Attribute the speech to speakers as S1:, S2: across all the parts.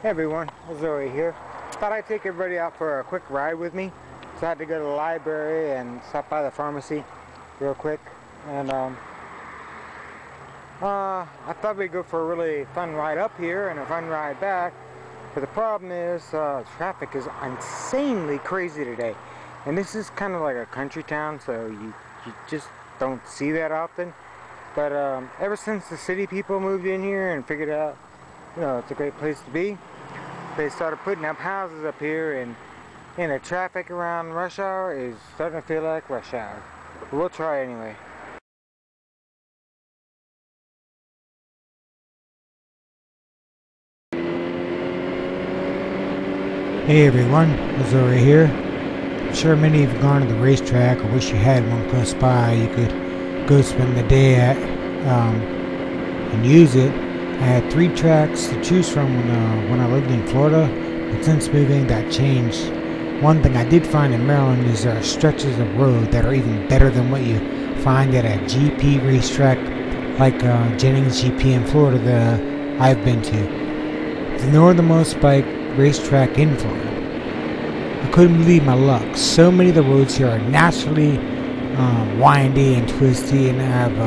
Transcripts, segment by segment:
S1: Hey everyone, azorea here. Thought I'd take everybody out for a quick ride with me. So I had to go to the library and stop by the pharmacy real quick. And I thought we'd go for a really fun ride up here and a fun ride back. But the problem is traffic is insanely crazy today. And this is kind of like a country town, so you just don't see that often. But ever since the city people moved in here and figured out, it's a great place to be, they started putting up houses up here, and the traffic around rush hour is starting to feel like rush hour. But we'll try anyway. Hey everyone, azorea here. I'm sure many of you have gone to the racetrack or wish you had one close by you could go spend the day at and use it. I had 3 tracks to choose from when I lived in Florida, but since moving that changed. One thing I did find in Maryland is there are stretches of road that are even better than what you find at a GP racetrack like Jennings GP in Florida that I've been to. The northernmost bike racetrack in Florida. I couldn't believe my luck. So many of the roads here are naturally windy and twisty and have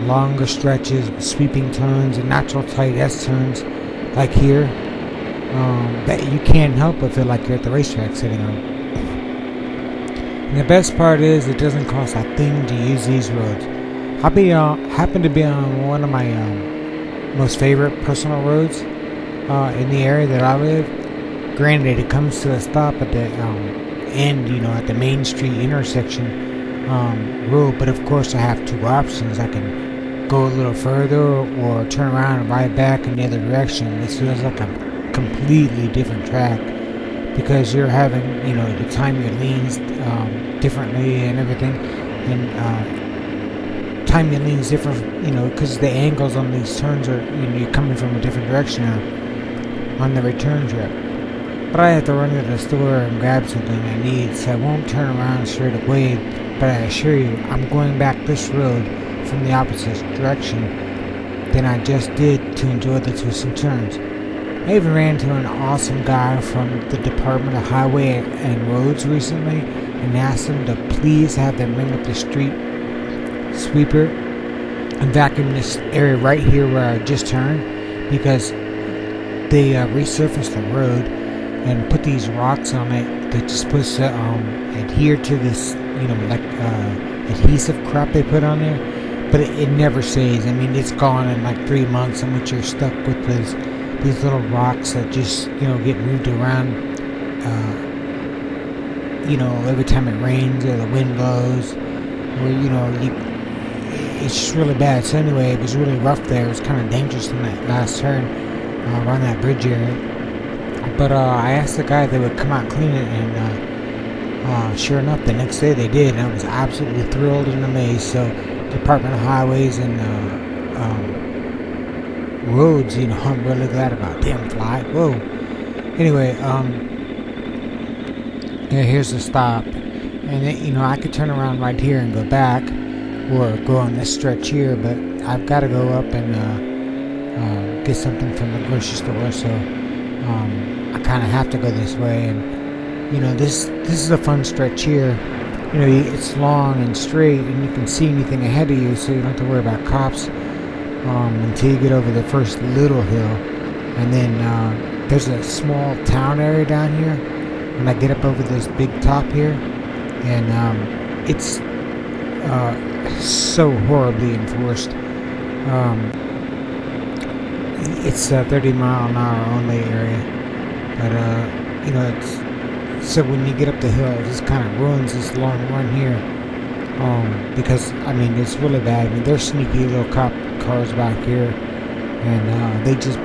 S1: longer stretches with sweeping turns and natural tight S-turns like here that you can't help but feel like you're at the racetrack sitting on. And the best part is it doesn't cost a thing to use these roads. I happen to be on one of my most favorite personal roads in the area that I live. Granted, it comes to a stop at the end, at the Main Street intersection road, but of course I have 2 options. I can go a little further or turn around and ride back in the other direction. This feels like a completely different track because you're having, to time your leans differently and everything, and time your leans different, because the angles on these turns are, you're coming from a different direction now on the return trip. But I have to run to the store and grab something I need, so I won't turn around straight away. But I assure you, I'm going back this road from the opposite direction than I just did to enjoy the twists and turns. I even ran into an awesome guy from the Department of Highway and Roads recently and asked him to please have them ring up the street sweeper and vacuum this area right here where I just turned, because they resurfaced the road and put these rocks on it that just supposed to adhere to this, adhesive crap they put on there, but it never stays. I mean, it's gone in like 3 months, and what you're stuck with is these little rocks that just, get moved around, every time it rains or the wind blows, or, it's just really bad. So anyway, it was really rough there. It was kind of dangerous in that last turn around that bridge area. But I asked the guy if they would come out and clean it, and sure enough, the next day they did, and I was absolutely thrilled and amazed. So, Department of Highways and Roads, I'm really glad about. Damn fly, whoa. Anyway, here's the stop, and then, I could turn around right here and go back, or go on this stretch here, but I've got to go up and get something from the grocery store, so I kind of have to go this way. And this is a fun stretch here. It's long and straight, and you can see anything ahead of you, so you don't have to worry about cops until you get over the first little hill. And then there's a small town area down here, and I get up over this big top here, and it's so horribly enforced. It's a 30-mile-an-hour only area, but it's so when you get up the hill, it just kind of ruins this long run here, because it's really bad. There's sneaky little cop cars back here, and they just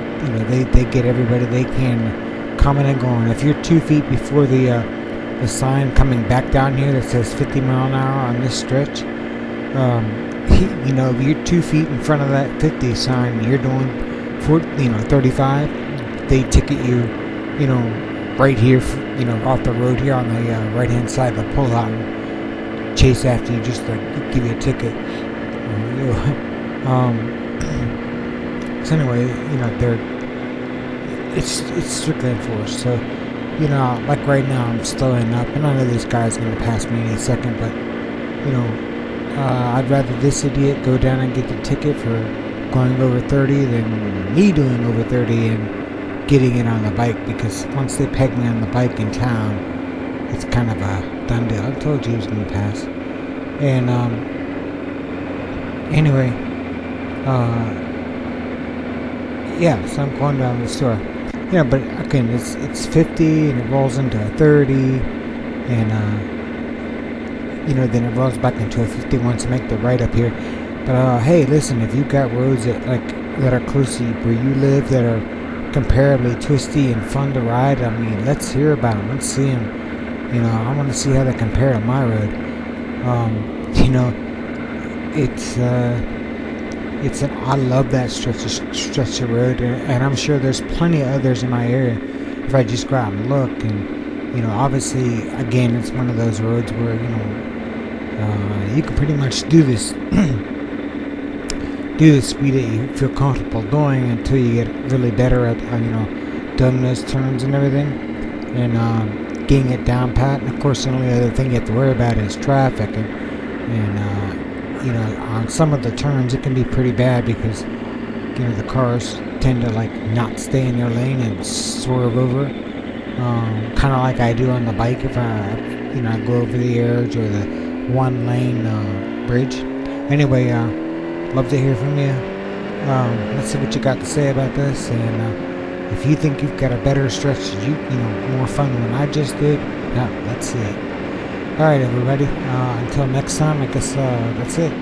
S1: they get everybody they can coming and going. If you're 2 feet before the sign coming back down here that says 50 mile an hour on this stretch, if you're 2 feet in front of that 50 sign, you're doing 35, they ticket you, right here, off the road here on the right-hand side of the pull-out, and chase after you just to give you a ticket. So anyway, it's strictly enforced. So, you know, like right now, I'm slowing up, and I know this guy's gonna pass me any second, but you know, I'd rather this idiot go down and get the ticket for going over 30 than me doing over 30 and getting it on the bike, because once they peg me on the bike in town, it's kind of a done deal. I told you he was going to pass. And anyway, yeah, so I'm going down to the store. Yeah, but again, it's 50 and it rolls into a 30, and you know, then it rolls back into a 51 to make the right up here. But hey, listen, if you've got roads that are close to where you live that are comparably twisty and fun to ride, I mean, let's hear about them. Let's see them. You know, I want to see how they compare to my road. You know, I love that stretch of road, and I'm sure there's plenty of others in my area if I just go out and look. And you know, obviously, again, it's one of those roads where, you know, you can pretty much do this do the speed that you feel comfortable doing until you get really better at you know, doing those turns and everything, and getting it down pat. And of course, the only other thing you have to worry about is traffic, and you know, on some of the turns it can be pretty bad because, you know, the cars tend to like not stay in their lane and swerve over, kind of like I do on the bike if I, you know, I go over the edge or the one lane bridge. Anyway, love to hear from you. Let's see what you got to say about this, and if you think you've got a better stretch, you know, more fun than I just did, yeah, let's see it. Alright everybody, until next time, I guess that's it.